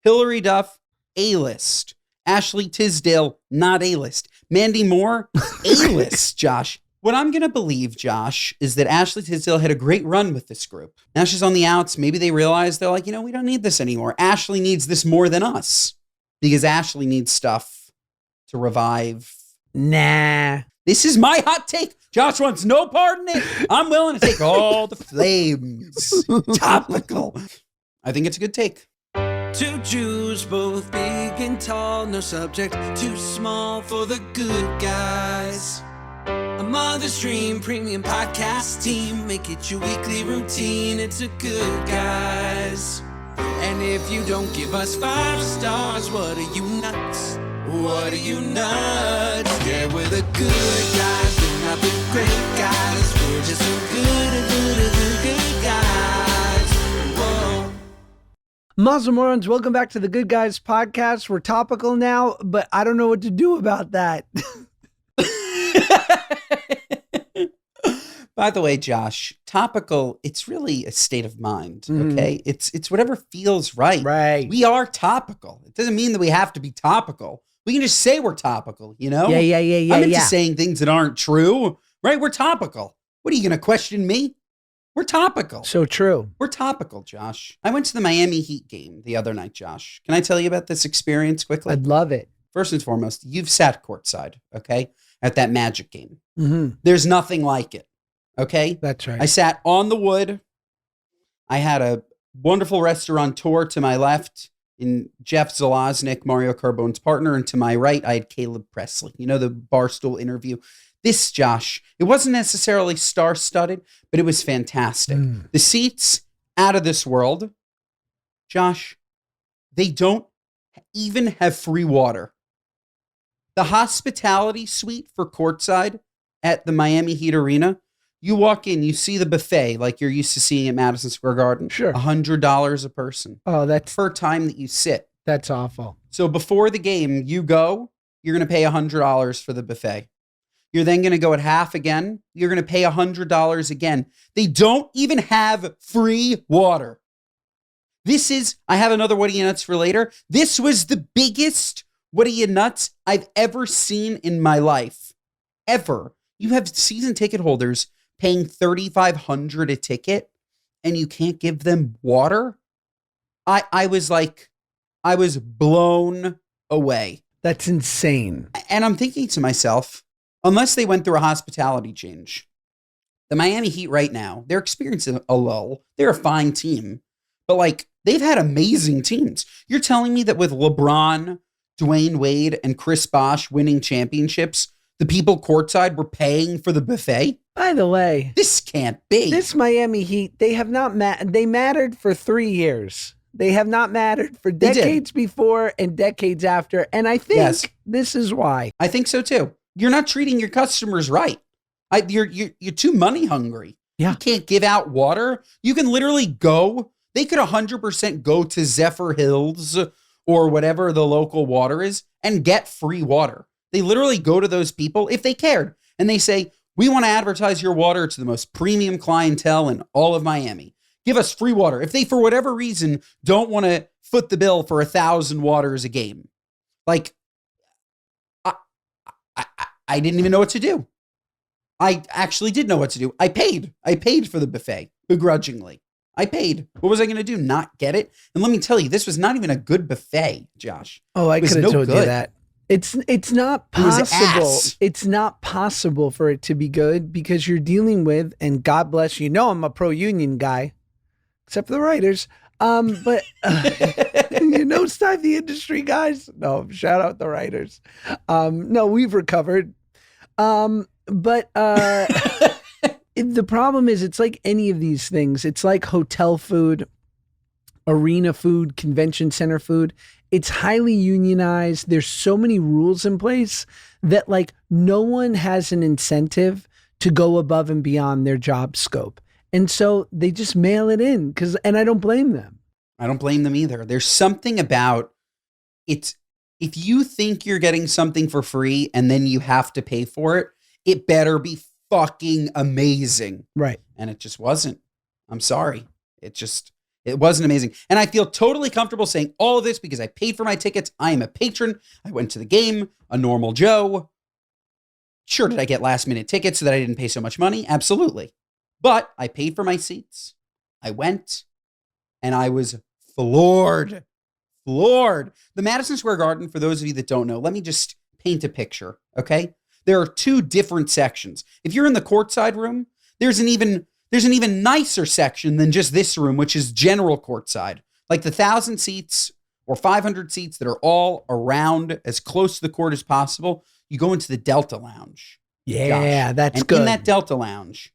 Hillary Duff, A-list. Ashley Tisdale, not A-list. Mandy Moore, A-list, Josh. What I'm going to believe, Josh, is that Ashley Tisdale had a great run with this group. Now she's on the outs. Maybe they realize they're like, we don't need this anymore. Ashley needs this more than us because Ashley needs stuff to revive. Nah. This is my hot take. Josh wants no part in it. I'm willing to take all the flames. Topical. I think it's a good take. Two Jews, both big and tall, no subject too small for the good guys. A mother's dream, premium podcast team, make it your weekly routine, it's a good guys. And if you don't give us 5 stars, what are you nuts? What are you nuts? Yeah, we're the good guys, we're not the great guys, we're just the good guys. Whoa. Mazel Morons, welcome back to the Good Guys podcast. We're topical now, but I don't know what to do about that. By the way, Josh, topical, it's really a state of mind, okay? It's whatever feels right. Right. We are topical. It doesn't mean that we have to be topical. We can just say we're topical, Yeah. I'm into saying things that aren't true, right? We're topical. What are you going to question me? We're topical. So true. We're topical, Josh. I went to the Miami Heat game the other night, Josh. Can I tell you about this experience quickly? I'd love it. First and foremost, you've sat courtside, okay, at that Magic game. Mm-hmm. There's nothing like it, okay? That's right. I sat on the wood. I had a wonderful restaurateur to my left in Jeff Zalaznik, Mario Carbone's partner, and to my right, I had Caleb Presley. You know, the Barstool interview. This, Josh, it wasn't necessarily star-studded, but it was fantastic. The seats, out of this world. Josh, they don't even have free water. The hospitality suite for courtside at the Miami Heat Arena, you walk in, you see the buffet like you're used to seeing at Madison Square Garden. Sure. $100 a person. Oh, that's per time that you sit. That's awful. So before the game, you go, you're going to pay $100 for the buffet. You're then going to go at half again. You're going to pay $100 again. They don't even have free water. This is, I have another What Are You Nuts for later. This was the biggest What Are You Nuts I've ever seen in my life. Ever. You have season ticket holders paying $3,500 a ticket and you can't give them water? I was blown away. That's insane. And I'm thinking to myself, unless they went through a hospitality change, the Miami Heat right now, they're experiencing a lull. They're a fine team, but they've had amazing teams. You're telling me that with LeBron, Dwayne Wade, and Chris Bosh winning championships, the people courtside were paying for the buffet? By the way, this can't be. This Miami Heat, they have not they mattered for 3 years. They have not mattered for decades before and decades after. And I think this is why. I think so too. You're not treating your customers right. You're too money hungry. Yeah. You can't give out water. You can literally go. They could 100% go to Zephyr Hills or whatever the local water is and get free water. They literally go to those people if they cared. And they say, we want to advertise your water to the most premium clientele in all of Miami. Give us free water. If they, for whatever reason, don't want to foot the bill for 1,000 waters a game. I didn't even know what to do. I actually did know what to do. I paid for the buffet, begrudgingly. I paid. What was I going to do? Not get it? And let me tell you, this was not even a good buffet, Josh. Oh, I could have told you that. It's not possible. It's not possible for it to be good because you're dealing with, and God bless you. No, I'm a pro-union guy, except for the writers. But stive the industry guys. No, shout out the writers. No, we've recovered. But the problem is it's like any of these things. It's like hotel food, arena food, convention center food. It's highly unionized. There's so many rules in place that no one has an incentive to go above and beyond their job scope. And so they just mail it in and I don't blame them. I don't blame them either. There's something about it. If you think you're getting something for free and then you have to pay for it, it better be fucking amazing. Right. And it just wasn't. I'm sorry. It just, It wasn't amazing. And I feel totally comfortable saying all of this because I paid for my tickets. I am a patron. I went to the game, a normal Joe. Sure, did I get last minute tickets so that I didn't pay so much money? Absolutely. But I paid for my seats. I went and I was floored. Floored. The Madison Square Garden, for those of you that don't know, let me just paint a picture, okay? There are two different sections. If you're in the courtside room, there's an even nicer section than just this room, which is general courtside. Like the 1,000 seats or 500 seats that are all around as close to the court as possible. You go into the Delta Lounge. Yeah, Josh. that's and good. In that Delta Lounge,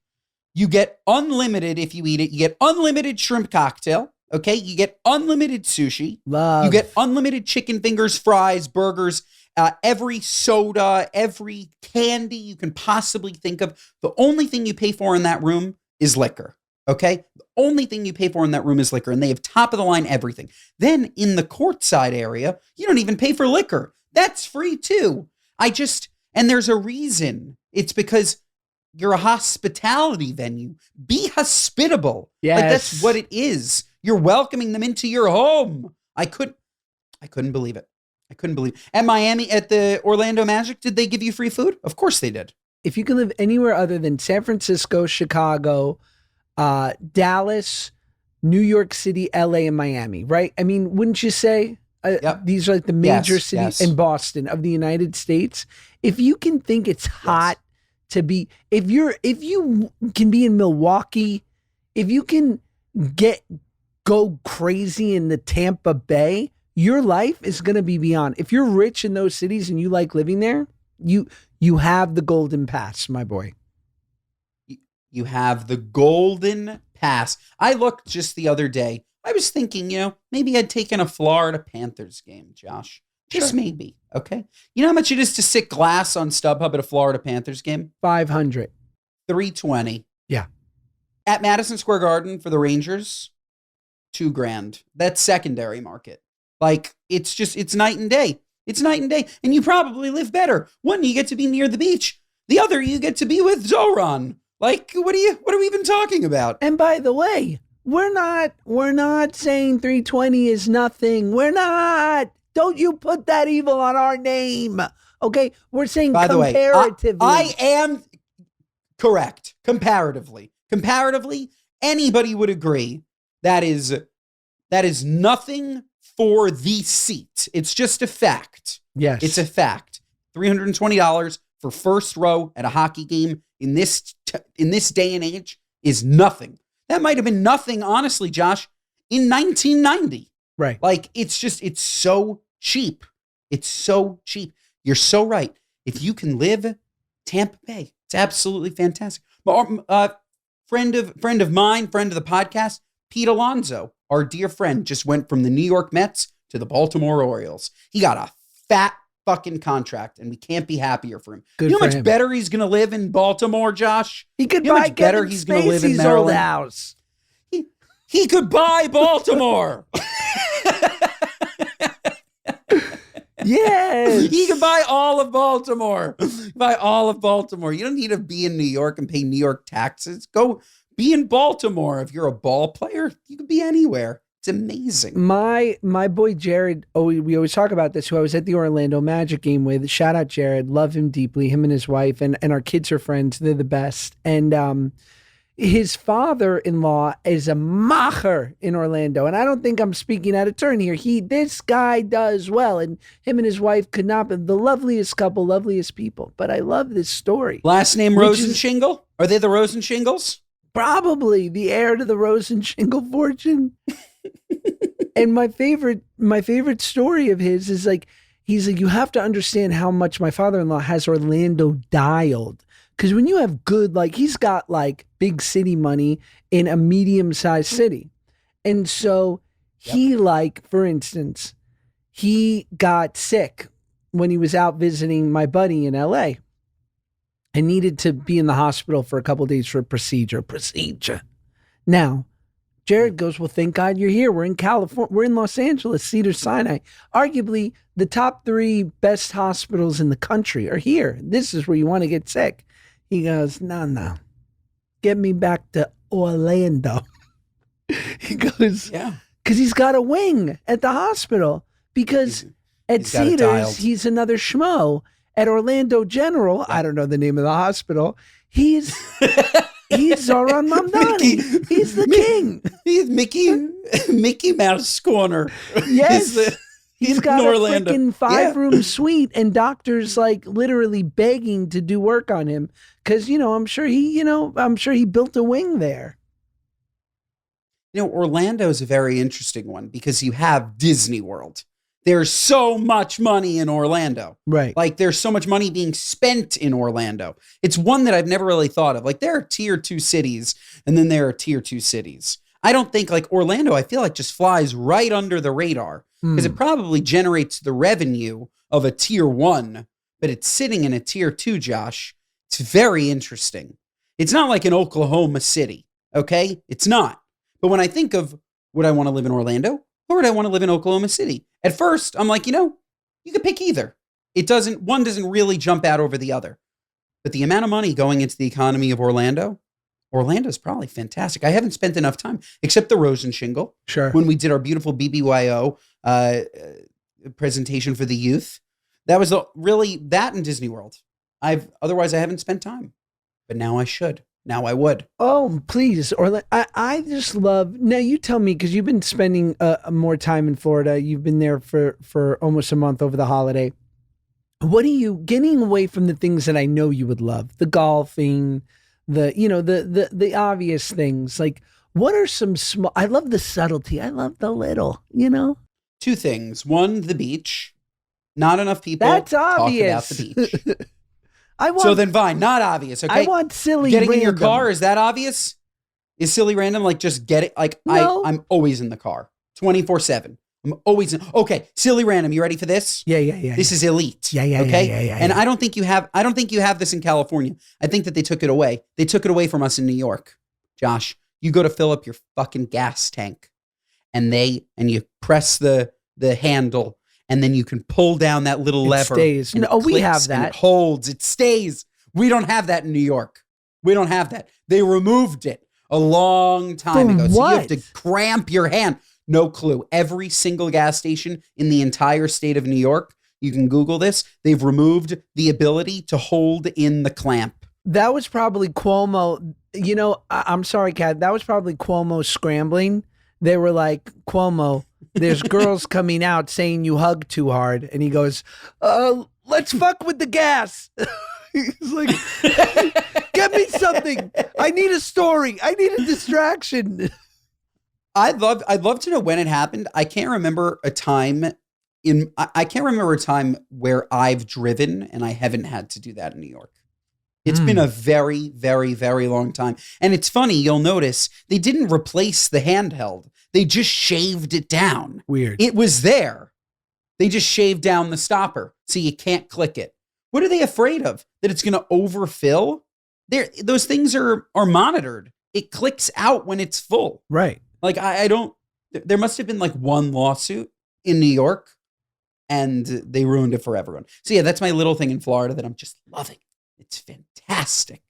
you get unlimited, if you eat it, you get unlimited shrimp cocktail. Okay. You get unlimited sushi. Love. You get unlimited chicken fingers, fries, burgers, every soda, every candy you can possibly think of. The only thing you pay for in that room is liquor. Okay. The only thing you pay for in that room is liquor, and they have top of the line everything. Then in the courtside area, you don't even pay for liquor. That's free too. And there's a reason. It's because you're a hospitality venue. Be hospitable. Yes. Like that's what it is. You're welcoming them into your home. I couldn't believe it. I couldn't believe it. At Miami, at the Orlando Magic, did they give you free food? Of course they did. If you can live anywhere other than San Francisco, Chicago, Dallas, New York City, LA, and Miami, right? I mean, wouldn't you say these are like the major cities in Boston of the United States? If you can think it's hot to be, if you can be in Milwaukee, if you can go crazy in the Tampa Bay, your life is going to be beyond. If you're rich in those cities and you like living there, you have the golden pass, my boy. You have the golden pass. I looked just the other day. I was thinking, maybe I'd taken a Florida Panthers game, Josh. Just maybe. Okay. You know how much it is to sit glass on StubHub at a Florida Panthers game? $500. $320. Yeah. At Madison Square Garden for the Rangers, $2,000. That's secondary market. Like it's night and day. It's night and day. And you probably live better. One, you get to be near the beach. The other, you get to be with Zoran. Like, what are we even talking about? And by the way, we're not saying 320 is nothing. We're not. Don't you put that evil on our name. Okay? We're saying by comparatively. The way, I am correct. Comparatively, anybody would agree that is nothing for the seat. It's just a fact. Yes. It's a fact. $320 for first row at a hockey game in this day and age is nothing. That might have been nothing, honestly, Josh, in 1990. Right. Like, it's so cheap. It's so cheap. You're so right. If you can live Tampa Bay, it's absolutely fantastic. Friend of mine, friend of the podcast, Pete Alonso, our dear friend, just went from the New York Mets to the Baltimore Orioles. He got a fat fucking contract, and we can't be happier for him. Good you know how for much him. better he's going to live in Baltimore, Josh? He could you know buy how much better he's going to live in Spacey's Maryland. old house. He could buy Baltimore. Yes. He can buy all of Baltimore. Buy all of Baltimore. You don't need to be in New York and pay New York taxes. Go be in Baltimore. If you're a ball player, you could be anywhere. It's amazing. My boy Jared, we always talk about this, who I was at the Orlando Magic game with. Shout out Jared. Love him deeply. Him and his wife, and our kids are friends. They're the best. And his father-in-law is a macher in Orlando. And I don't think I'm speaking out of turn here. This guy does well. And him and his wife could not be the loveliest couple, loveliest people. But I love this story. Last name Rosenshingle? Are they the Rosenshingles? Probably the heir to the Rosenshingle fortune. And my favorite story of his is like, he's like, you have to understand how much my father-in-law has Orlando dialed. Because when you have good, like, he's got like big city money in a medium-sized city. And so he, like, for instance, he got sick when he was out visiting my buddy in LA and needed to be in the hospital for a couple of days for a procedure. Now, Jared goes, well, thank God you're here. We're in California. We're in Los Angeles, Cedars-Sinai. Arguably, the top 3 best hospitals in the country are here. This is where you want to get sick. He goes, no. Get me back to Orlando. He goes, Yeah. because he's got a wing at the hospital. Because at he's got it dialed. Cedars, he's another schmo. At Orlando General, I don't know the name of the hospital, he's Zoran Mamdani. He's the king. He's Mickey Mouse Corner. Yes. He's got a Orlando. freaking 5-room suite and doctors like literally begging to do work on him. Cause I'm sure he built a wing there. Orlando is a very interesting one because you have Disney World. There's so much money in Orlando. Right. Like there's so much money being spent in Orlando. It's one that I've never really thought of. Like there are tier 2 cities and then there are tier 2 cities. I don't think like Orlando, I feel like just flies right under the radar because it probably generates the revenue of a tier 1, but it's sitting in a tier 2, Josh. It's very interesting. It's not like an Oklahoma City. Okay. It's not. But when I think of would I want to live in Orlando or would I want to live in Oklahoma City? At first, I'm like, you could pick either. One doesn't really jump out over the other. But the amount of money going into the economy of Orlando's probably fantastic. I haven't spent enough time, except the Rosen Shingle. Sure. When we did our beautiful BBYO presentation for the youth. That was really that in Disney World. Otherwise I haven't spent time. But now I should. Now I would. Oh, please. I just love, now you tell me, because you've been spending more time in Florida. You've been there for almost a month over the holiday. What are you getting away from the things that I know you would love? The golfing, the obvious things. Like, what are some small, I love the subtlety. I love the little, 2 things. 1, the beach. Not enough people That's talk obvious. about the beach. So then fine, not obvious, okay? I want silly Getting random. in your car, is that obvious? Is silly random? Like just get it? Like No. I'm always in the car, 24/7. I'm always in. Okay, silly random. You ready for this? Yeah. This is elite. Yeah. Okay. Yeah. And I don't think you have this in California. I think that they took it away. They took it away from us in New York. Josh, you go to fill up your fucking gas tank, and you press the handle. And then you can pull down that little lever. Stays. And We have that. It holds. It stays. We don't have that in New York. We don't have that. They removed it a long time ago. So you have to cramp your hand. No clue. Every single gas station in the entire state of New York, you can Google this. They've removed the ability to hold in the clamp. That was probably Cuomo. I'm sorry, Kat. That was probably Cuomo scrambling. They were like, Cuomo, there's girls coming out saying you hug too hard. And he goes, let's fuck with the gas. He's like, get me something. I need a story. I need a distraction. I'd love to know when it happened. I can't remember a time where I've driven and I haven't had to do that in New York. It's been a very, very, very long time. And it's funny, you'll notice they didn't replace the handheld. They just shaved it down. Weird. It was there. They just shaved down the stopper so you can't click it. What are they afraid of? That it's going to overfill? Those things are monitored. It clicks out when it's full. Right. Like there must have been like one lawsuit in New York and they ruined it for everyone. So yeah, that's my little thing in Florida that I'm just loving. It's fantastic.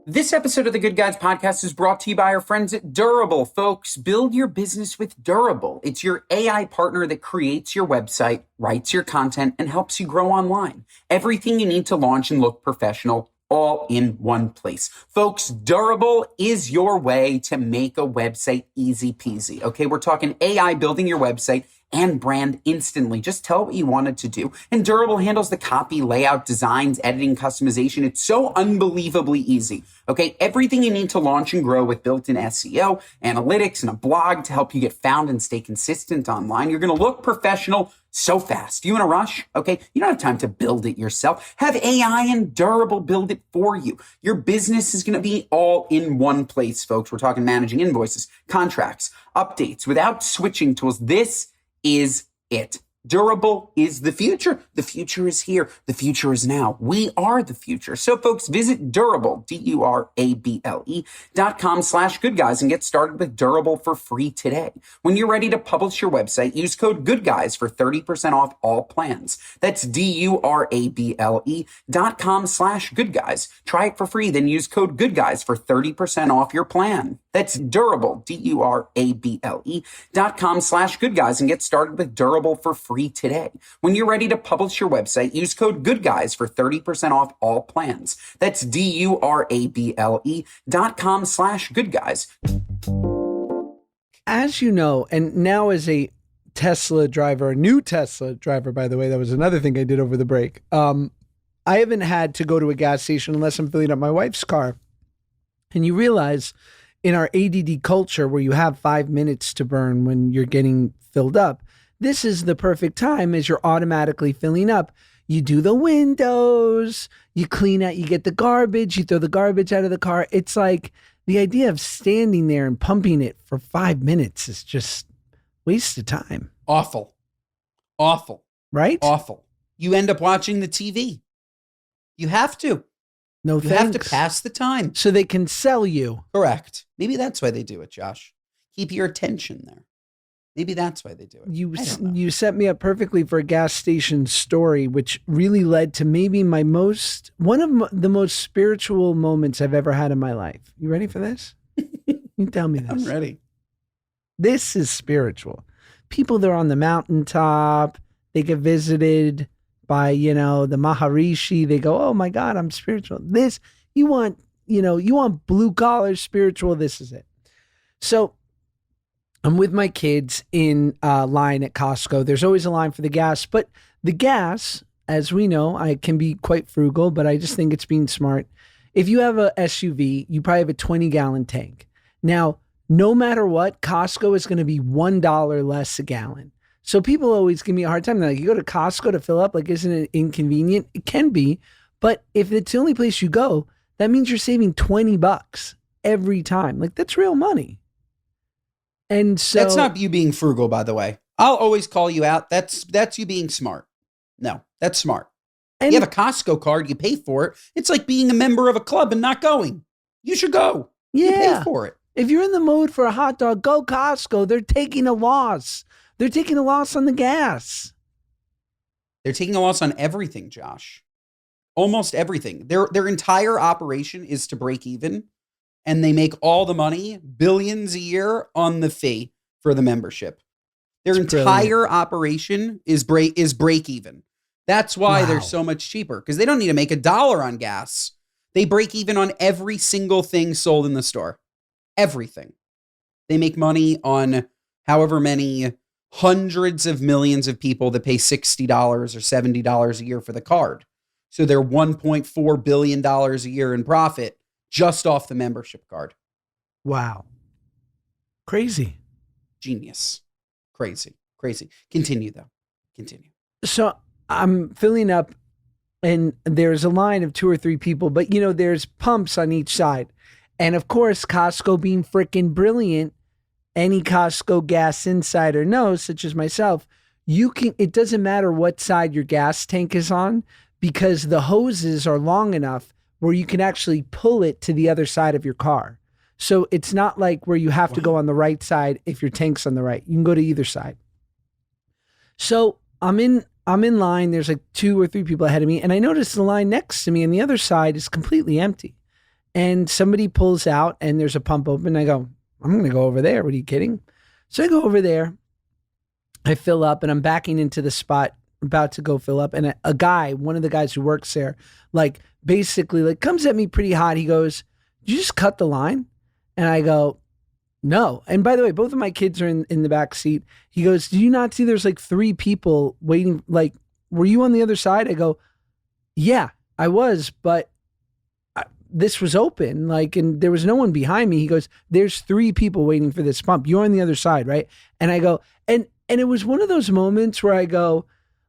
This episode of the Good Guys podcast is brought to you by our friends at Durable. Folks, build your business with Durable. It's your AI partner that creates your website, writes your content, and helps you grow online. Everything you need to launch and look professional, all in one place. Folks, Durable is your way to make a website easy peasy. Okay, we're talking AI building your website and brand instantly. Just tell what you wanted to do. And Durable handles the copy, layout, designs, editing, customization. It's so unbelievably easy. Okay, everything you need to launch and grow with built-in SEO, analytics, and a blog to help you get found and stay consistent online. You're going to look professional so fast. You in a rush? Okay, you don't have time to build it yourself. Have AI and Durable build it for you. Your business is going to be all in one place, folks. We're talking managing invoices, contracts, updates without switching tools. This is it. Durable is the future. The future is here. The future is now. We are the future. So folks, visit Durable, DURABLE.com/goodguys and get started with Durable for free today. When you're ready to publish your website, use code GOODGUYS for 30% off all plans. That's DURABLE.com/goodguys. Try it for free, then use code GOODGUYS for 30% off your plan. That's Durable, DURABLE.com/goodguys and get started with Durable for free today. When you're ready to publish your website, use code GOODGUYS for 30% off all plans. That's DURABLE.com/goodguys. As you know, and now as a Tesla driver, a new Tesla driver, by the way, that was another thing I did over the break. I haven't had to go to a gas station unless I'm filling up my wife's car. And you realize in our ADD culture where you have 5 minutes to burn when you're getting filled up, this is the perfect time as you're automatically filling up. You do the windows, you clean out, you get the garbage, you throw the garbage out of the car. It's like the idea of standing there and pumping it for 5 minutes is just waste of time. Awful. Right? Awful. You end up watching the TV. You have to. No You thanks. have to pass the time. So they can sell you. Correct. Maybe that's why they do it, Josh. Keep your attention there. Maybe that's why they do it. You set me up perfectly for a gas station story, which really led to maybe one of the most spiritual moments I've ever had in my life. You ready for this? You tell me this. I'm ready. This is spiritual. People, they're on the mountaintop. They get visited by, the Maharishi. They go, oh my God, I'm spiritual. You want blue collar spiritual. This is it. So I'm with my kids in line at Costco. There's always a line for the gas, but the gas, as we know, I can be quite frugal, but I just think it's being smart. If you have a SUV, you probably have a 20-gallon tank. Now, no matter what, Costco is going to be $1 less a gallon. So people always give me a hard time. They're like, you go to Costco to fill up, like, isn't it inconvenient? It can be, but if it's the only place you go, that means you're saving $20 every time. Like, that's real money. And so that's not you being frugal, by the way. I'll always call you out. That's you being smart. No, that's smart. And you have a Costco card, you pay for it. It's like being a member of a club and not going. You should go. You pay for it. If you're in the mood for a hot dog, go Costco. They're taking a loss. They're taking a loss on the gas. They're taking a loss on everything, Josh. Almost everything. Their entire operation is to break even, and they make all the money, billions a year, on the fee for the membership. Their entire operation is break even. That's why they're so much cheaper, because they don't need to make $1 on gas. They break even on every single thing sold in the store. Everything. They make money on however many hundreds of millions of people that pay $60 or $70 a year for the card. So they're $1.4 billion a year in profit just off the membership card. Wow. Crazy. Genius. Crazy. Continue, though. Continue. So I'm filling up, and there's a line of 2 or 3 people, but there's pumps on each side. And of course, Costco being freaking brilliant, any Costco gas insider knows, such as myself, it doesn't matter what side your gas tank is on, because the hoses are long enough where you can actually pull it to the other side of your car. So it's not like where you have to go on the right side if your tank's on the right. You can go to either side. So I'm in line. There's like 2 or 3 people ahead of me, and I notice the line next to me on the other side is completely empty. And somebody pulls out, and there's a pump open. I go, I'm going to go over there. What are you kidding? So I go over there. I fill up, and I'm backing into the spot, about to go fill up. And a guy, one of the guys who works there, basically comes at me pretty hot. He goes, did you just cut the line? And I go, no. And by the way, both of my kids are in the back seat. He goes, do you not see there's 3 people waiting? Were you on the other side? I go, yeah, I was, but this was open, and there was no one behind me. He goes, there's 3 people waiting for this pump. You're on the other side, right? And I go, and it was one of those moments where I go,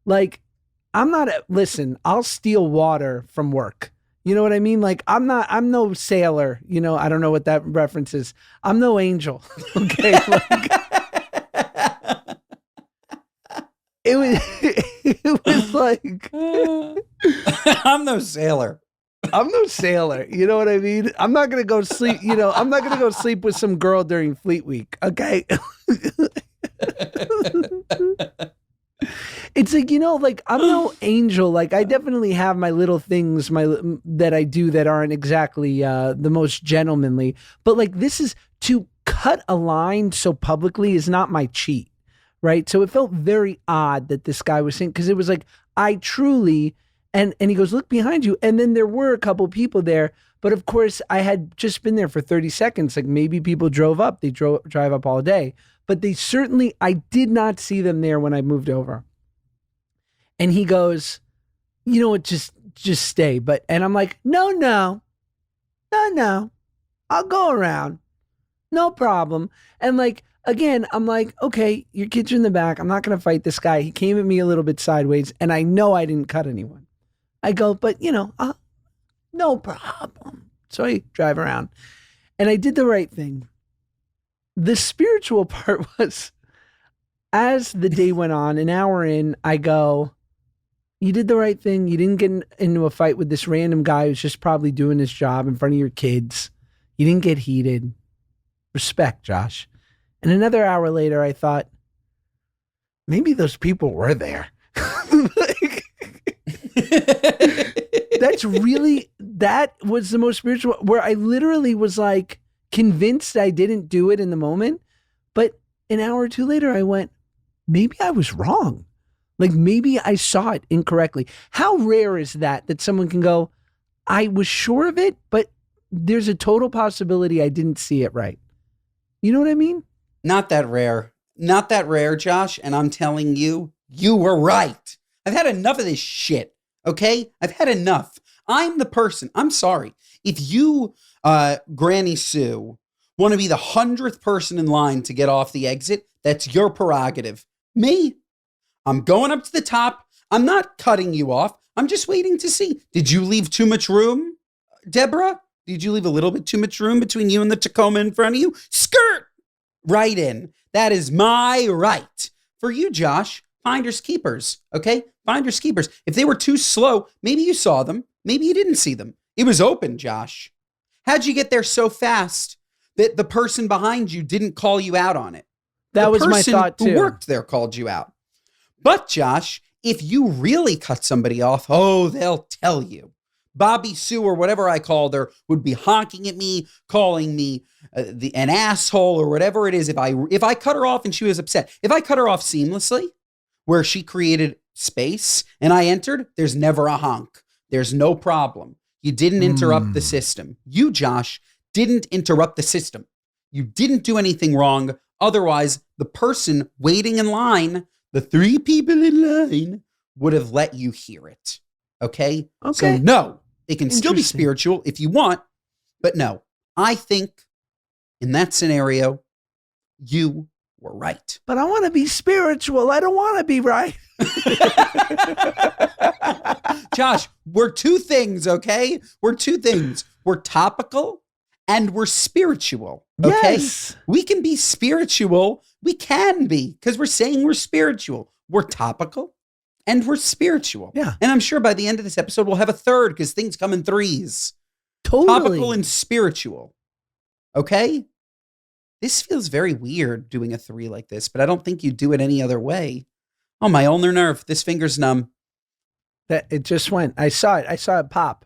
listen, I'll steal water from work. You know what I mean? I'm no sailor. I don't know what that reference is. I'm no angel. Okay. It was like, I'm no sailor. I'm no sailor. You know what I mean? I'm not going to go sleep. I'm not going to go sleep with some girl during Fleet Week. Okay. It's like, like I'm no angel. Like I definitely have my little things that I do that aren't exactly the most gentlemanly. But like this is to cut a line so publicly is not my cheat, right? So it felt very odd that this guy was saying, because it was like, I truly, and he goes, look behind you. And then there were a couple people there. But of course, I had just been there for 30 seconds. Like maybe people drove up. They drive up all day. But they certainly, I did not see them there when I moved over. And he goes, you know what, just stay. And I'm like, no. I'll go around. No problem. And like, again, I'm like, okay, your kids are in the back. I'm not going to fight this guy. He came at me a little bit sideways and I know I didn't cut anyone. I go, but no problem. So I drive around and I did the right thing. The spiritual part was, as the day went on, an hour in, I go, you did the right thing. You didn't get into a fight with this random guy who's just probably doing his job in front of your kids. You didn't get heated. Respect, Josh. And another hour later, I thought, maybe those people were there. That was the most spiritual, where I literally was like convinced I didn't do it in the moment. But an hour or two later, I went, maybe I was wrong. Like maybe I saw it incorrectly. How rare is that someone can go, I was sure of it, but there's a total possibility I didn't see it right. You know what I mean? Not that rare. Not that rare, Josh. And I'm telling you, you were right. I've had enough of this shit. Okay? I've had enough. I'm the person. I'm sorry. If you, Granny Sue, want to be the 100th person in line to get off the exit, that's your prerogative. Me, I'm going up to the top. I'm not cutting you off. I'm just waiting to see. Did you leave too much room, Deborah? Did you leave a little bit too much room between you and the Tacoma in front of you? Skirt! Right in. That is my right. For you, Josh, finders keepers, okay? Finders keepers. If they were too slow, maybe you saw them. Maybe you didn't see them. It was open, Josh. How'd you get there so fast that the person behind you didn't call you out on it? That was my thought, too. The person who worked there called you out. But, Josh, if you really cut somebody off, they'll tell you. Bobby Sue or whatever I called her would be honking at me, calling me an asshole or whatever it is. If I cut her off and she was upset, if I cut her off seamlessly, where she created space and I entered, there's never a honk. There's no problem. You didn't interrupt the system. You, Josh, didn't interrupt the system. You didn't do anything wrong. Otherwise, the person waiting in line, the 3 people in line, would have let you hear it. Okay? So no, it can still be spiritual if you want, but no, I think in that scenario, you were right. But I want to be spiritual. I don't want to be right. Josh, we're two things, okay? We're two things. We're topical and we're spiritual, okay? Yes. We can be spiritual. We can be, because we're saying we're spiritual. We're topical and we're spiritual. Yeah. And I'm sure by the end of this episode, we'll have a third because things come in threes. Totally. Topical and spiritual. Okay? This feels very weird doing a 3 like this, but I don't think you'd do it any other way. Oh, my ulnar nerve. This finger's numb. That it just went. I saw it. I saw it pop.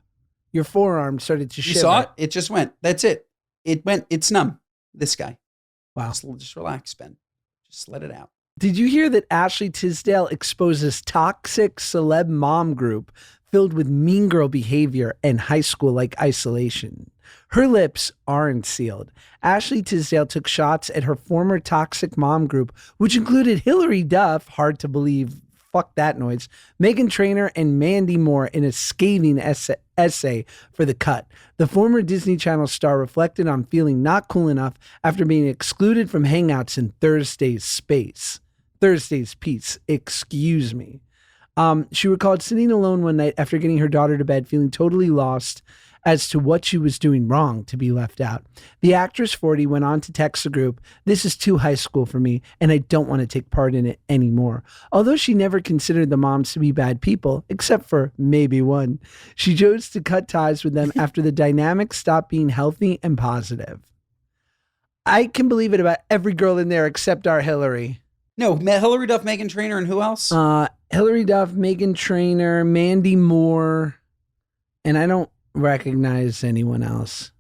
Your forearm started to shiver. You saw it? It just went. That's it. It went. It's numb. This guy. Wow. Just relax, Ben. Just let it out. Did you hear that Ashley Tisdale exposes toxic celeb mom group filled with mean girl behavior and high school-like isolation? Her lips aren't sealed. Ashley Tisdale took shots at her former toxic mom group, which included Hillary Duff, hard to believe, fuck that noise, Meghan Trainor, and Mandy Moore in a scathing essay for The Cut. The former Disney Channel star reflected on feeling not cool enough after being excluded from hangouts in Thursday's Peace, excuse me. She recalled sitting alone one night after getting her daughter to bed, feeling totally lost as to what she was doing wrong to be left out. The actress 40 went on to text the group, "This is too high school for me, and I don't want to take part in it anymore." Although she never considered the moms to be bad people, except for maybe one, she chose to cut ties with them after the dynamic stopped being healthy and positive. I can believe it about every girl in there except our Hillary. No, Hillary Duff, Meghan Trainor, and who else? Hillary Duff, Meghan Trainor, Mandy Moore, and I don't recognize anyone else.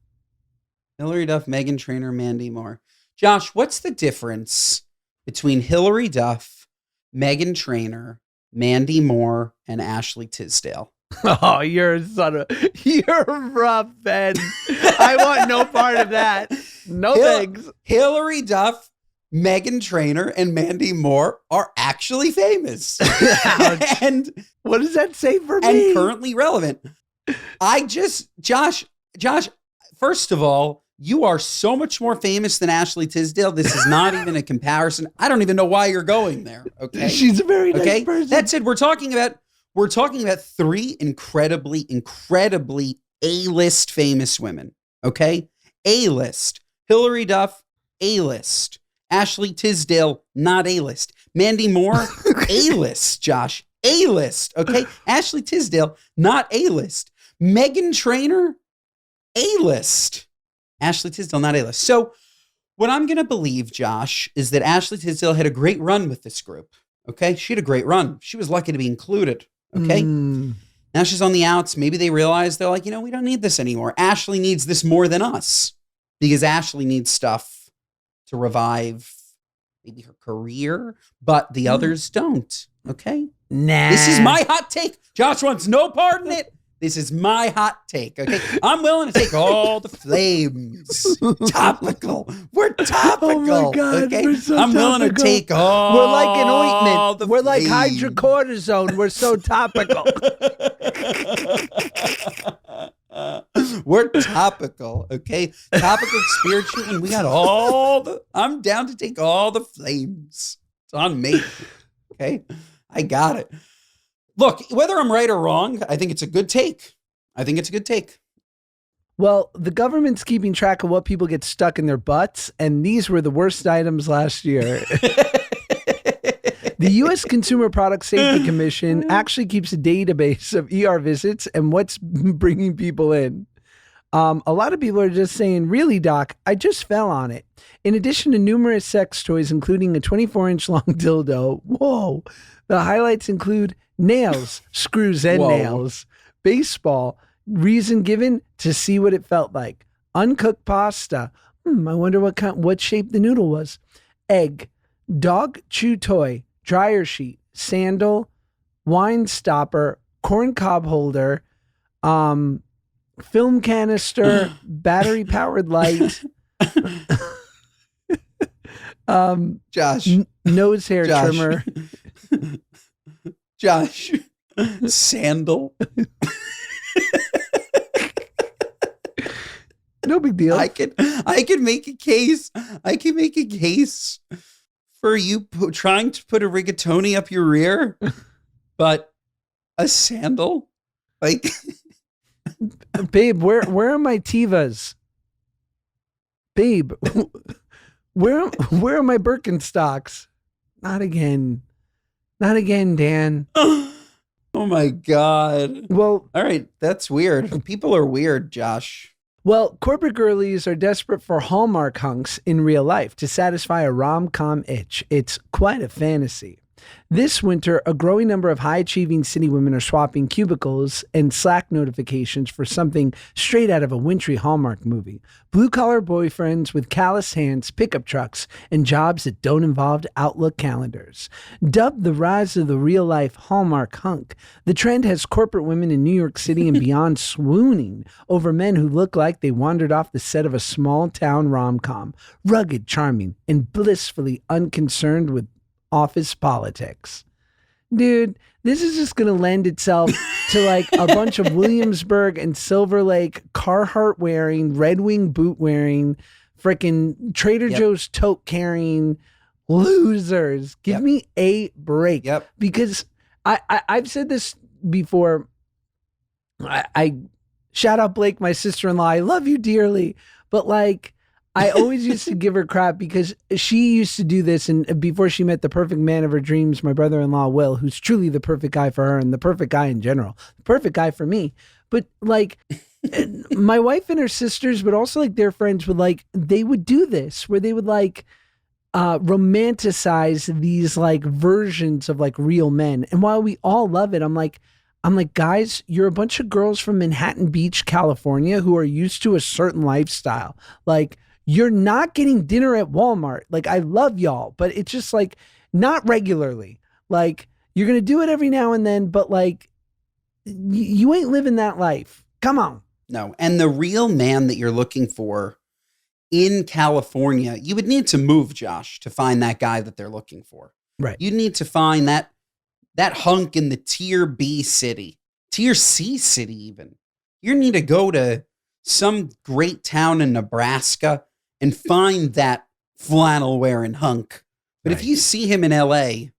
Hillary Duff, Meghan Trainor, Mandy Moore. Josh, what's the difference between Hillary Duff, Meghan Trainor, Mandy Moore, and Ashley Tisdale? Oh, you're rough, Ben. I want no part of that. No thanks. Hillary Duff, Meghan Trainor, and Mandy Moore are actually famous. And what does that say for me? And currently relevant. Josh, first of all, you are so much more famous than Ashley Tisdale. This is not even a comparison. I don't even know why you're going there. Okay. She's a very nice person. That said, we're talking about three incredibly A-list famous women. Okay. A-list. Hillary Duff, A-list. Ashley Tisdale, not A-list. Mandy Moore, A-list, Josh. A-list. Okay. Ashley Tisdale, not A-list. Meghan Trainor, A-list. Ashley Tisdale, not A-list. So what I'm going to believe, Josh, is that Ashley Tisdale had a great run with this group. Okay. She had a great run. She was lucky to be included. Okay. Now she's on the outs. Maybe they realize they're like, we don't need this anymore. Ashley needs this more than us because Ashley needs stuff to revive maybe her career, but the others don't. Okay. Nah. This is my hot take. Josh wants no part in it. This is my hot take, okay? I'm willing to take all the flames. Topical. We're topical. Oh my God, okay? we're so I'm willing to topical. take all We're like an ointment. the We're like flames. hydrocortisone. We're so topical. We're topical, okay? Topical spiritual, and we got I'm down to take all the flames. It's on me, okay? I got it. Look, whether I'm right or wrong, I think it's a good take. Well, the government's keeping track of what people get stuck in their butts, and these were the worst items last year. The U.S. Consumer Product Safety Commission actually keeps a database of ER visits and what's bringing people in. A lot of people are just saying, really, Doc, I just fell on it. In addition to numerous sex toys, including a 24-inch long dildo, whoa, the highlights include nails, screws and nails, baseball, reason given to see what it felt like, uncooked pasta, I wonder what shape the noodle was, egg, dog chew toy, dryer sheet, sandal, wine stopper, corn cob holder, film canister, battery powered light, Josh, nose hair trimmer. Josh, sandal. No big deal. I could make a case. I can make a case for you trying to put a rigatoni up your rear, but a sandal, like, babe, where are my Tevas? Babe, where are my Birkenstocks? Not again, Dan. Oh my God. Well, all right, that's weird. People are weird, Josh. Well, corporate girlies are desperate for Hallmark hunks in real life to satisfy a rom-com itch. It's quite a fantasy. This winter, a growing number of high-achieving city women are swapping cubicles and Slack notifications for something straight out of a wintry Hallmark movie. Blue-collar boyfriends with calloused hands, pickup trucks, and jobs that don't involve Outlook calendars. Dubbed the rise of the real-life Hallmark hunk, the trend has corporate women in New York City and beyond swooning over men who look like they wandered off the set of a small-town rom-com, rugged, charming, and blissfully unconcerned with office politics. Dude, this is just going to lend itself to like a bunch of Williamsburg and Silver Lake Carhartt wearing, Red Wing boot wearing, freaking Trader Joe's tote carrying losers. Give me a break. Because I've said this before. I shout out Blake, my sister-in-law. I love you dearly. But like, I always used to give her crap because she used to do this, and before she met the perfect man of her dreams, my brother-in-law Will, who's truly the perfect guy for her and the perfect guy in general, the perfect guy for me. But like my wife and her sisters, but also like their friends would like, they would do this where they would like, romanticize these like versions of like real men. And while we all love it, I'm like, guys, you're a bunch of girls from Manhattan Beach, California, who are used to a certain lifestyle. Like, you're not getting dinner at Walmart. Like, I love y'all, but it's just like not regularly. Like, you're going to do it every now and then, but like, you ain't living that life. Come on. No. And the real man that you're looking for in California, you would need to move, Josh, to find that guy that they're looking for. Right. You need to find that hunk in the tier B city, tier C city even. You need to go to some great town in Nebraska and find that flannel wearing hunk. But if you see him in LA,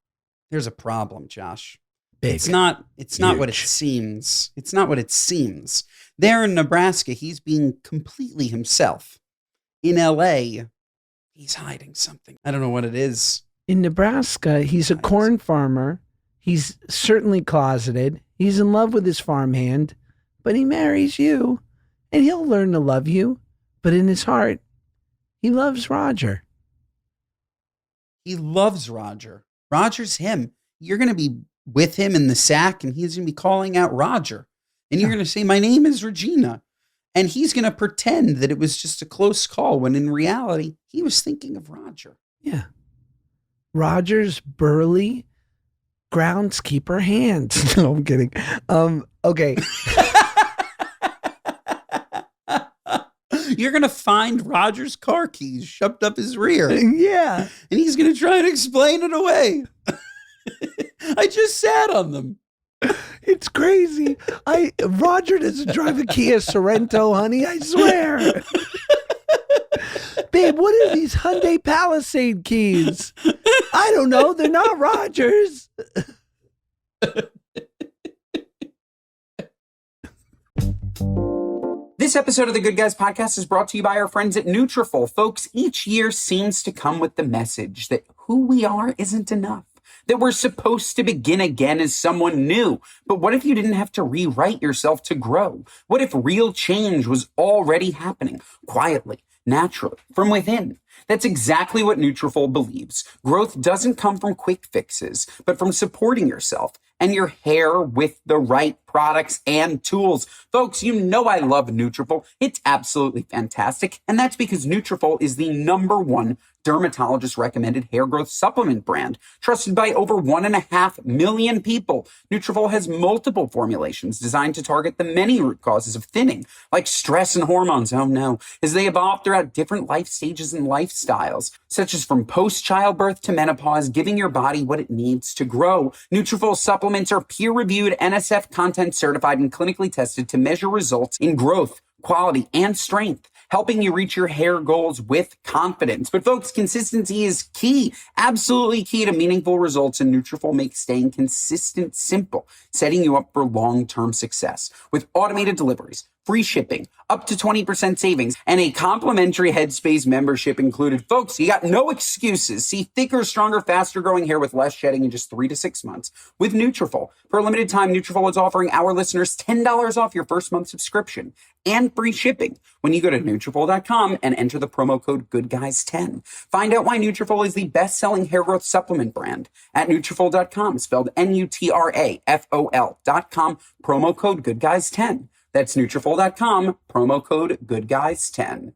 there's a problem, Josh. Big. It's not what it seems. It's not what it seems. There in Nebraska, he's being completely himself. In LA, he's hiding something. I don't know what it is. In Nebraska, he's a corn farmer. He's certainly closeted. He's in love with his farmhand, but he marries you, and he'll learn to love you. But in his heart, he loves Roger. He loves Roger. Roger's him. You're going to be with him in the sack, and he's going to be calling out Roger. And you're going to say, my name is Regina. And he's going to pretend that it was just a close call, when in reality, he was thinking of Roger. Yeah. Roger's burly groundskeeper hands. No, I'm kidding. Okay. You're going to find Roger's car keys shoved up his rear. Yeah. And he's going to try and explain it away. I just sat on them. It's crazy. Roger doesn't drive a Kia Sorento, honey. I swear. Babe, what are these Hyundai Palisade keys? I don't know. They're not Roger's. This episode of the Good Guys podcast is brought to you by our friends at Nutrafol. Folks, each year seems to come with the message that who we are isn't enough, that we're supposed to begin again as someone new. But what if you didn't have to rewrite yourself to grow? What if real change was already happening, quietly, naturally, from within? That's exactly what Nutrafol believes. Growth doesn't come from quick fixes, but from supporting yourself and your hair with the right products and tools. Folks, you know I love Nutrafol. It's absolutely fantastic. And that's because Nutrafol is the #1 dermatologist recommended hair growth supplement brand, trusted by over 1.5 million people. Nutrafol has multiple formulations designed to target the many root causes of thinning, like stress and hormones. Oh no, as they evolve throughout different life stages and lifestyles, such as from post-childbirth to menopause, giving your body what it needs to grow. Nutrafol supplements are peer-reviewed, NSF content certified, and clinically tested to measure results in growth, quality, and strength, helping you reach your hair goals with confidence. But folks, consistency is key, absolutely key to meaningful results, and Nutrafol makes staying consistent simple, setting you up for long-term success. With automated deliveries, free shipping, up to 20% savings, and a complimentary Headspace membership included. Folks, you got no excuses. See thicker, stronger, faster growing hair with less shedding in just 3 to 6 months with Nutrafol. For a limited time, Nutrafol is offering our listeners $10 off your first month subscription and free shipping when you go to Nutrafol.com and enter the promo code GoodGuys10. Find out why Nutrafol is the best-selling hair growth supplement brand at Nutrafol.com, spelled Nutrafol.com, promo code GoodGuys10. That's Nutrafol.com, promo code GoodGuys10.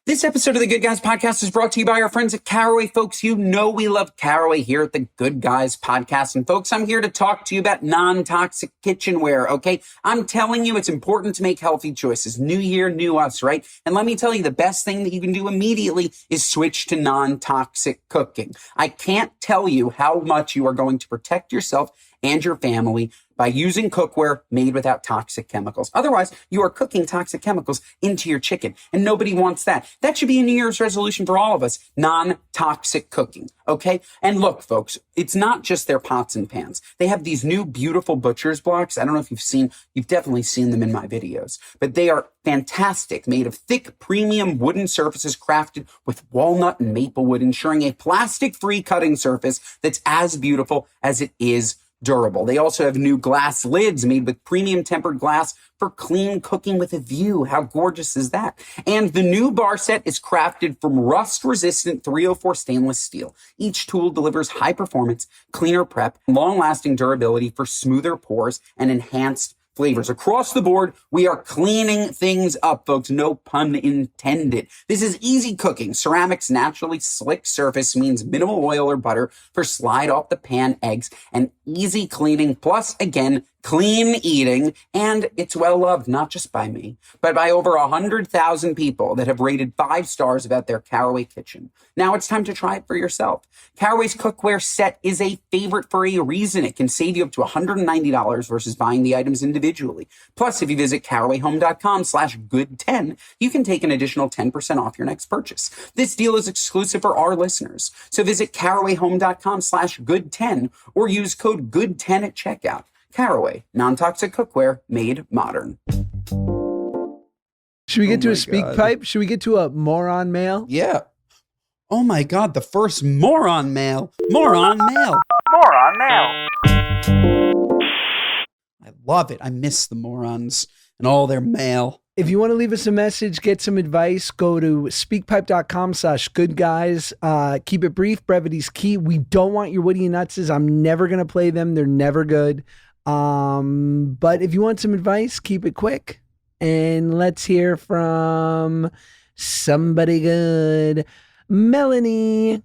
This episode of the Good Guys podcast is brought to you by our friends at Caraway. Folks, you know we love Caraway here at the Good Guys podcast. And folks, I'm here to talk to you about non-toxic kitchenware, okay? I'm telling you, it's important to make healthy choices. New year, new us, right? And let me tell you, the best thing that you can do immediately is switch to non-toxic cooking. I can't tell you how much you are going to protect yourself and your family by using cookware made without toxic chemicals. Otherwise, you are cooking toxic chemicals into your chicken, and nobody wants that. That should be a New Year's resolution for all of us, non-toxic cooking, okay? And look, folks, it's not just their pots and pans. They have these new beautiful butcher's blocks. I don't know if you've definitely seen them in my videos, but they are fantastic, made of thick, premium wooden surfaces crafted with walnut and maple wood, ensuring a plastic-free cutting surface that's as beautiful as it is durable. They also have new glass lids made with premium tempered glass for clean cooking with a view. How gorgeous is that? And the new bar set is crafted from rust-resistant 304 stainless steel. Each tool delivers high performance, cleaner prep, long-lasting durability for smoother pours and enhanced flavors. Across the board, we are cleaning things up, folks. No pun intended. This is easy cooking. Ceramic's naturally slick surface means minimal oil or butter for slide off the pan eggs and easy cleaning. Plus, again, clean eating, and it's well loved, not just by me, but by over 100,000 people that have rated 5 stars about their Caraway kitchen. Now it's time to try it for yourself. Caraway's cookware set is a favorite for a reason. It can save you up to $190 versus buying the items individually. Plus, if you visit carawayhome.com/good10, you can take an additional 10% off your next purchase. This deal is exclusive for our listeners. So visit carawayhome.com/good10 or use code good10 at checkout. Caraway, non-toxic cookware made modern. Should we get to a speak pipe? Should we get to a moron mail? Yeah. Oh my God, the first moron mail. Moron mail. Moron Mail. I love it. I miss the morons and all their mail. If you want to leave us a message, get some advice, go to speakpipe.com/goodguys. Keep it brief. Brevity's key. We don't want your witty nutses. I'm never going to play them. They're never good. But if you want some advice, keep it quick. And let's hear from somebody good. Melanie.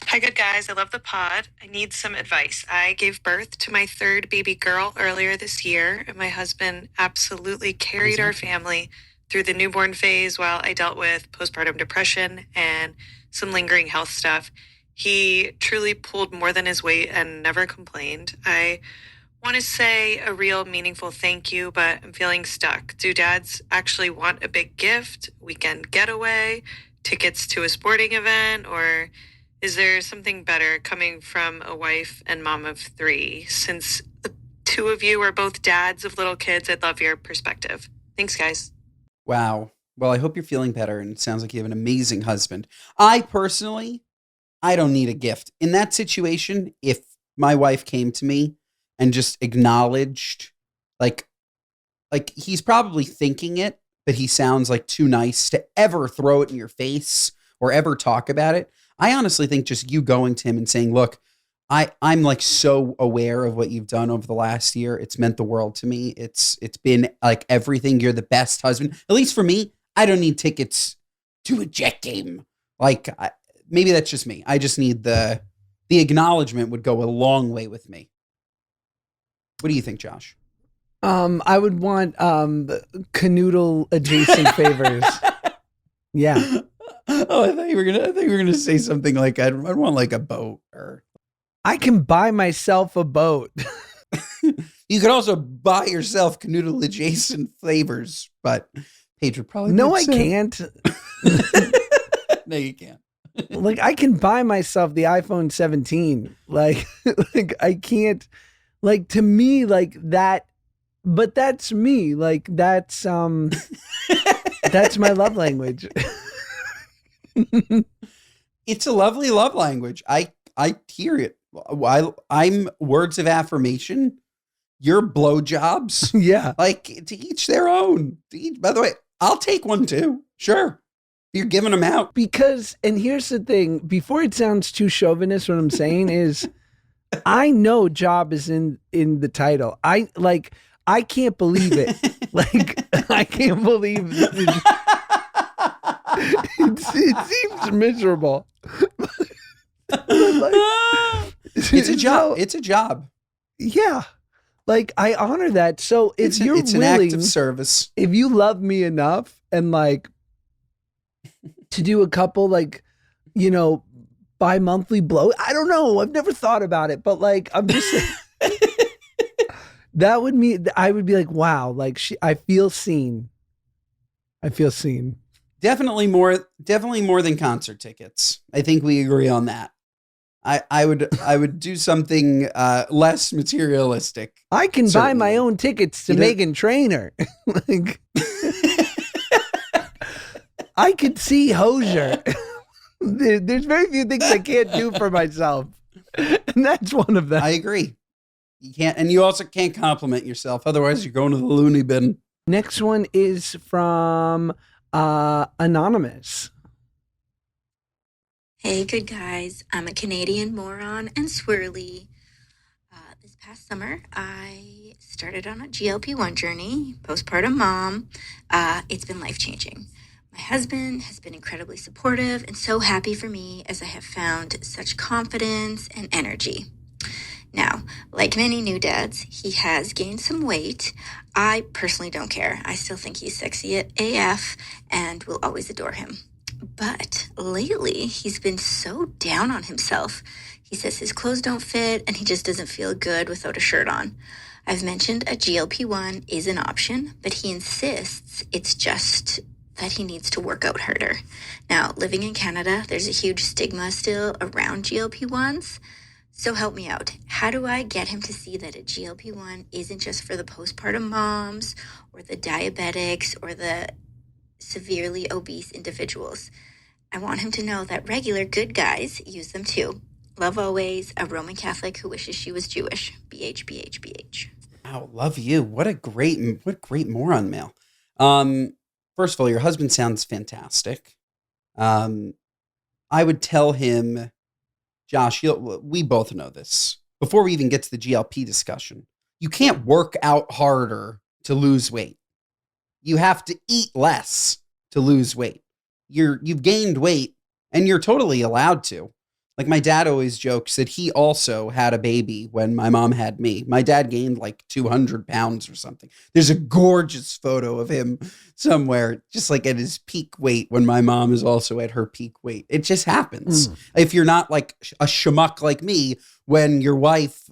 Hi, good guys. I love the pod. I need some advice. I gave birth to my 3rd baby girl earlier this year, and my husband absolutely carried our family through the newborn phase while I dealt with postpartum depression and some lingering health stuff. He truly pulled more than his weight and never complained. I want to say a real meaningful thank you, but I'm feeling stuck. Do dads actually want a big gift, weekend getaway, tickets to a sporting event, or is there something better coming from a wife and mom of 3? Since the 2 of you are both dads of little kids, I'd love your perspective. Thanks, guys. Wow. Well, I hope you're feeling better, and it sounds like you have an amazing husband. I personally, I don't need a gift. In that situation, if my wife came to me and just acknowledged, like he's probably thinking it, but he sounds like too nice to ever throw it in your face or ever talk about it. I honestly think just you going to him and saying, look, I'm like so aware of what you've done over the last year. It's meant the world to me. It's been like everything. You're the best husband. At least for me, I don't need tickets to a Jet game. Like maybe that's just me. I just need the acknowledgement would go a long way with me. What do you think, Josh? I would want canoodle adjacent favors. Yeah. Oh, I thought you were gonna say something like I'd want like a boat, or I can buy myself a boat. You could also buy yourself canoodle adjacent flavors, but Paige would probably no, I can't. No, you can't. Like I can buy myself the iPhone 17. Like I can't. Like to me, like that. But that's me. Like that's that's my love language. It's a lovely love language. I hear it. While I'm words of affirmation, you're blowjobs. Yeah. Like to each their own. By the way, I'll take one too. Sure. You're giving them out. Because, and here's the thing, before it sounds too chauvinist, what I'm saying is I know job is in the title. I can't believe it. Like, I can't believe it. It seems miserable. It's a job. It's a job. Yeah. Like, I honor that. So if It's you're an willing, act of service. if you love me enough and like to do a couple, like, you know, bi-monthly blow, I don't know. I've never thought about it, but like, I'm just that would mean I would be like, wow, like I feel seen. I feel seen. Definitely more than concert tickets. I think we agree on that. I would do something less materialistic. I can Certainly. buy my own tickets to Meghan Trainor. Like, I could see Hosier. There's very few things I can't do for myself, and that's one of them. I agree. You can't, and you also can't compliment yourself. Otherwise, you're going to the loony bin. Next one is from Anonymous. Hey, good guys. I'm a Canadian moron and swirly. This past summer, I started on a GLP-1 journey, postpartum mom. It's been life-changing. My husband has been incredibly supportive and so happy for me as I have found such confidence and energy. Now, like many new dads, he has gained some weight. I personally don't care. I still think he's sexy at AF and will always adore him. But lately, he's been so down on himself. He says his clothes don't fit and he just doesn't feel good without a shirt on. I've mentioned a GLP-1 is an option, but he insists it's just that he needs to work out harder. Now, living in Canada, there's a huge stigma still around GLP-1s. So help me out. How do I get him to see that a GLP-1 isn't just for the postpartum moms or the diabetics or the severely obese individuals? I want him to know that regular good guys use them too. Love always, a Roman Catholic who wishes she was Jewish. BH, BH, BH. Wow, love you. What great moron mail. First of all, your husband sounds fantastic. I would tell him, Josh, we both know this. Before we even get to the GLP discussion, you can't work out harder to lose weight. You have to eat less to lose weight. You've gained weight and you're totally allowed to. Like my dad always jokes that he also had a baby when my mom had me. My dad gained like 200 pounds or something. There's a gorgeous photo of him somewhere, just like at his peak weight when my mom is also at her peak weight. It just happens. If you're not like a schmuck like me, when your wife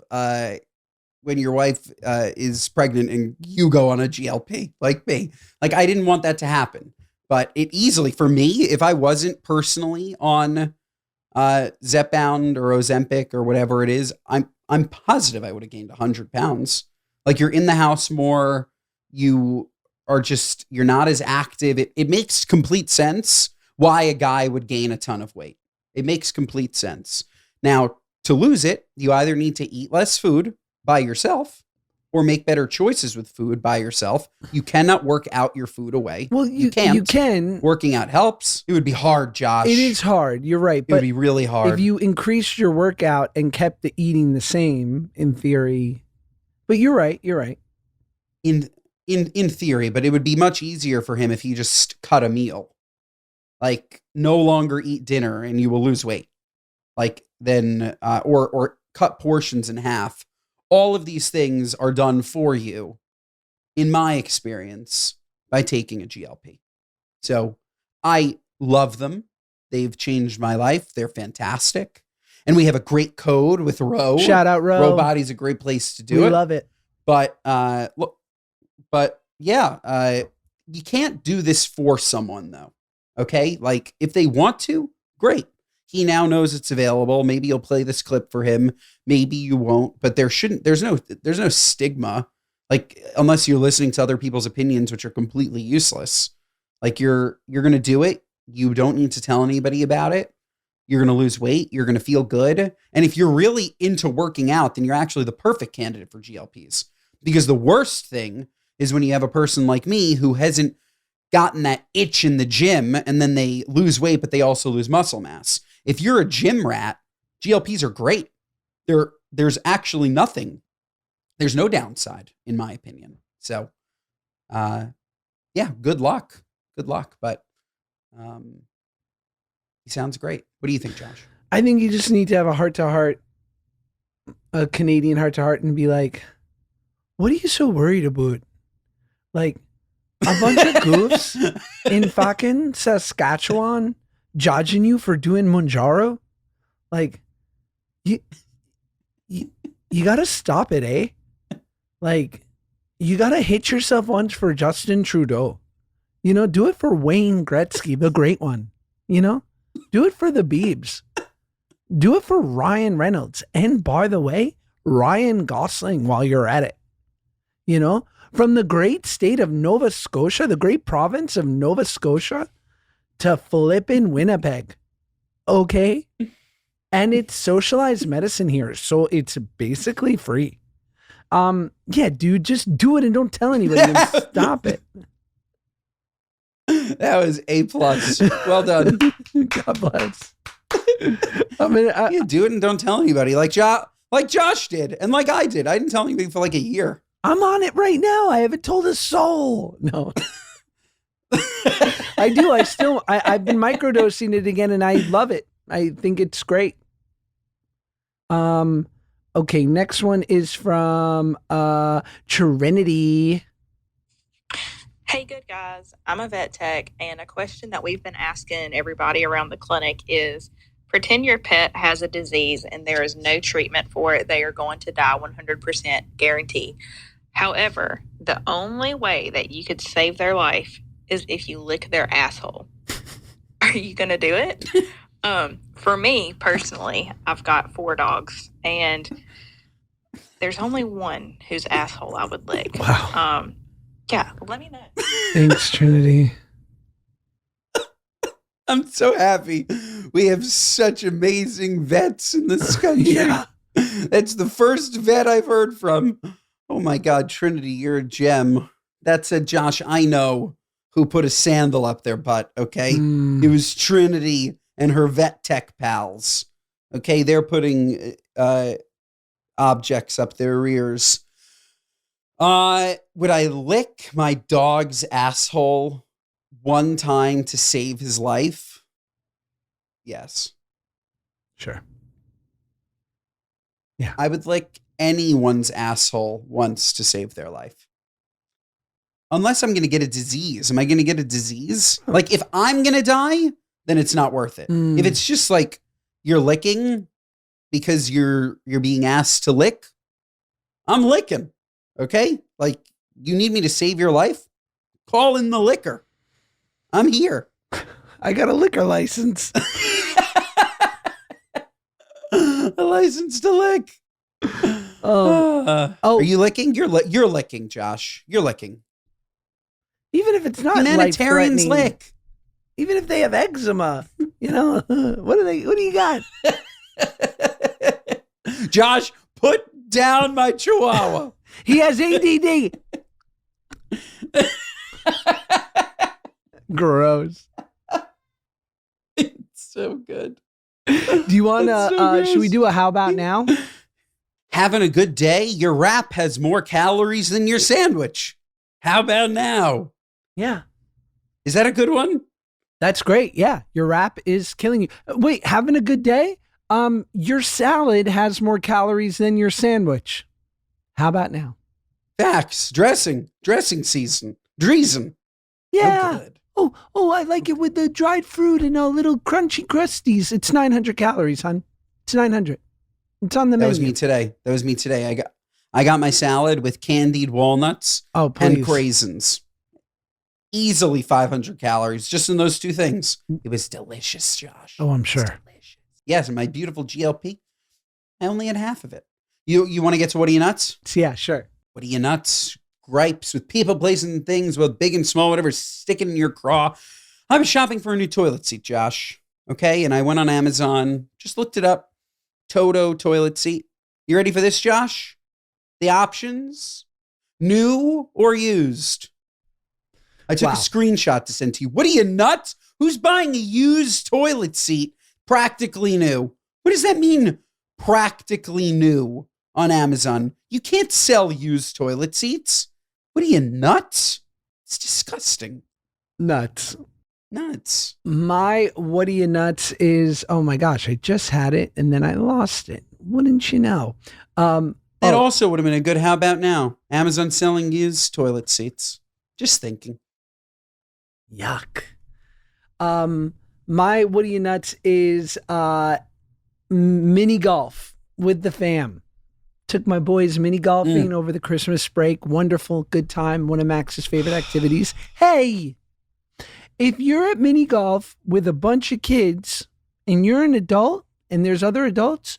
is pregnant and you go on a GLP like me, like I didn't want that to happen, but it easily, for me, if I wasn't personally on Zepbound or Ozempic or whatever it is, I'm positive I would have gained 100 pounds. Like you're in the house more, you're not as active. It makes complete sense why a guy would gain a ton of weight. It makes complete sense. Now, to lose it, you either need to eat less food by yourself or make better choices with food by yourself. You cannot work out your food away. Well, you can't. You can. Working out helps. It would be hard, Josh. It is hard. You're right. It would be really hard. If you increased your workout and kept the eating the same, in theory. But you're right. You're right. In theory, but it would be much easier for him if he just cut a meal. Like no longer eat dinner and you will lose weight. Like then, or cut portions in half. All of these things are done for you, in my experience, by taking a GLP. So I love them. They've changed my life. They're fantastic. And we have a great code with Ro. Shout out Ro. Ro Body's a great place to do it. We love it. But you can't do this for someone though. Okay? Like if they want to, great. He now knows it's available. Maybe you'll play this clip for him. Maybe you won't, but there's no stigma. Like unless you're listening to other people's opinions, which are completely useless. Like you're going to do it. You don't need to tell anybody about it. You're going to lose weight. You're going to feel good. And if you're really into working out, then you're actually the perfect candidate for GLPs. Because the worst thing is when you have a person like me who hasn't gotten that itch in the gym and then they lose weight, but they also lose muscle mass. If you're a gym rat, GLPs are great. There's actually nothing. There's no downside, in my opinion. So, yeah, good luck. Good luck. But he sounds great. What do you think, Josh? I think you just need to have a heart-to-heart, a Canadian heart-to-heart, and be like, what are you so worried about? Like, a bunch of goofs in fucking Saskatchewan judging you for doing Monjaro? Like, you gotta stop it, eh? Like, you gotta hit yourself once for Justin Trudeau. You know, do it for Wayne Gretzky, the great one. You know? Do it for the Biebs. Do it for Ryan Reynolds. And by the way, Ryan Gosling while you're at it. You know? From the great state of Nova Scotia, the great province of Nova Scotia, to flippin' Winnipeg. Okay? And it's socialized medicine here, so it's basically free. Yeah, dude, just do it and don't tell anybody and stop it. That was A+. Well done. God bless. I mean, Yeah, do it and don't tell anybody. Like Josh did, and like I did. I didn't tell anybody for like a year. I'm on it right now. I haven't told a soul. No. I do. I've been microdosing it again, and I love it. I think it's great. Okay, next one is from Trinity. Hey, good guys. I'm a vet tech, and a question that we've been asking everybody around the clinic is, pretend your pet has a disease and there is no treatment for it. They are going to die 100% guarantee. However, the only way that you could save their life is if you lick their asshole. Are you going to do it? For me, personally, I've got 4 dogs, and there's only one whose asshole I would lick. Wow. Yeah, let me know. Thanks, Trinity. I'm so happy. We have such amazing vets in this country. Yeah. That's the first vet I've heard from. Oh my God, Trinity, you're a gem. That's a Josh I know who put a sandal up their butt, okay? It was Trinity and her vet tech pals. Okay, they're putting objects up their rears. Would I lick my dog's asshole one time to save his life? Yes. Sure. I would lick anyone's asshole once to save their life. Unless I'm going to get a disease. Am I going to get a disease? Like, if I'm going to die, then it's not worth it. If it's just like you're licking because you're being asked to lick, I'm licking. Okay? Like, you need me to save your life? Call in the liquor. I'm here. I got a liquor license. A license to lick. Are you licking? You're licking, Josh. You're licking. Even if it's not Humanitarians lick. Even if they have eczema, you know, what do you got? Josh, put down my chihuahua. He has ADD. Gross. It's so good. Do you want to, should we do a how about now? Having a good day? Your wrap has more calories than your sandwich. How about now? Yeah. Is that a good one? That's great. Yeah. Your wrap is killing you. Wait, having a good day? Your salad has more calories than your sandwich. How about now? Facts. Dressing season. Dreesen. Yeah. Good. Oh, I like it with the dried fruit and little crunchy crusties. It's 900 calories, hon. It's 900. It's on the menu. That was me today. I got my salad with candied walnuts and craisins. Easily 500 calories just in those two things. It was delicious, Josh. Oh, I'm sure. Delicious. Yes, and my beautiful GLP, I only had half of it. You want to get to what are you nuts? Yeah, sure. What are you nuts? Gripes with people, placing things, both big and small, whatever, sticking in your craw. I was shopping for a new toilet seat, Josh. Okay, and I went on Amazon, just looked it up. Toto toilet seat. You ready for this, Josh? The options: new or used. I took a screenshot to send to you. What are you, nuts? Who's buying a used toilet seat practically new? What does that mean, practically new, on Amazon? You can't sell used toilet seats. What are you, nuts? It's disgusting. Nuts. My what are you nuts is, oh my gosh, I just had it and then I lost it. Wouldn't you know? That also would have been a good how about now. Amazon selling used toilet seats. Just thinking. Yuck. My what are you nuts is mini golf with the fam. Took my boys mini golfing over the Christmas break. Wonderful, good time. One of Max's favorite activities. Hey, if you're at mini golf with a bunch of kids and you're an adult and there's other adults,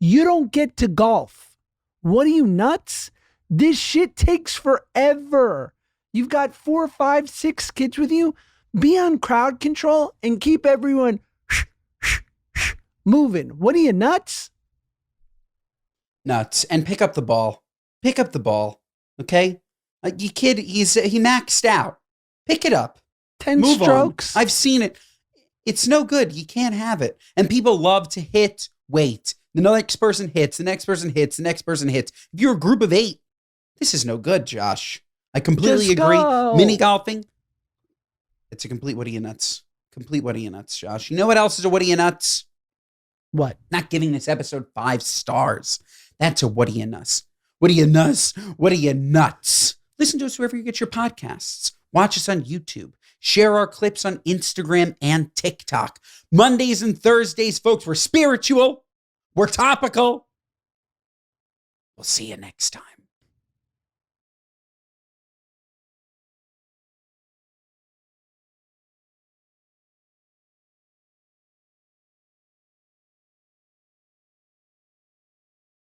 you don't get to golf. What are you, nuts? This shit takes forever. You've got 4, 5, 6 kids with you. Be on crowd control and keep everyone moving. What are you, nuts? Nuts. And pick up the ball. Pick up the ball, okay? You kid, he maxed out. Pick it up. 10 Move strokes. on. I've seen it. It's no good. You can't have it. And people love to hit weight. The next person hits, the next person hits, the next person hits. If you're a group of 8, this is no good, Josh. I completely Just agree. go. Mini golfing, it's a complete what are you nuts. Complete what are you nuts, Josh. You know what else is a what are you nuts? What? Not giving this episode 5 stars. That's a what are you nuts. What are you nuts? What are you nuts? Listen to us wherever you get your podcasts. Watch us on YouTube. Share our clips on Instagram and TikTok. Mondays and Thursdays, folks, we're spiritual. We're topical. We'll see you next time.